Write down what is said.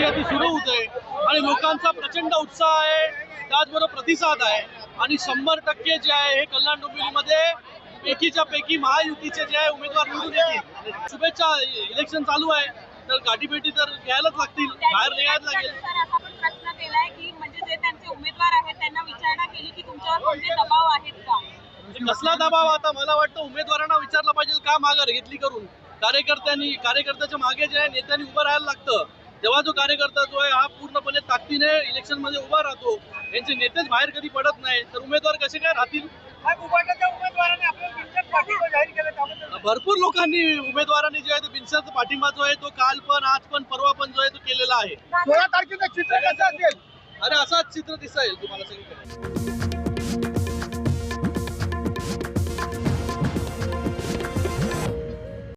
शर्यती सुरू होते आणि लोकांचा प्रचंड उत्साह आहे, त्याचबरोबर प्रतिसाद आहे आणि 100% जे आहे हे कल्याण डोंबिवलीमध्ये पैकीच्या पैकी महायुतीचे जे आहे उमेदवार निवडून येतील. शुभेच्छा. इलेक्शन चालू आहे तर गाठीभेटी तर घ्यायलाच लागतील, बाहेर निघायला लागेल. प्रश्न केलाय की म्हणजे जे त्यांचे उमेदवार आहेत त्यांना विचारणा केली की तुमच्यावर कोणते दबाव आहेत का? कसला दबाव? आता मला वाटतं उमेदवारांना विचारलं पाहिजे का माघार घेतली करून. कार्यकर्त्याच्या मागे जे आहे नेत्यांनी उभं राहायला लागतं. तेव्हा जो कार्यकर्ता जो आहे हा पूर्णपणे ताकदीने इलेक्शन मध्ये उभा राहतो. यांचे नेतेच बाहेर कधी पडत नाही तर उमेदवार कसे काय राहतील? भरपूर लोकांनी उमेदवारांनी जे आहे तो बिनशर्त पाठिंबा जो आहे तो काल पण आज पण परवा पण जो आहे तो केलेला आहे. 16 तारखेचं चित्र कसं असेल? अरे असाच चित्र दिसेल तुम्हाला सगळीकडे.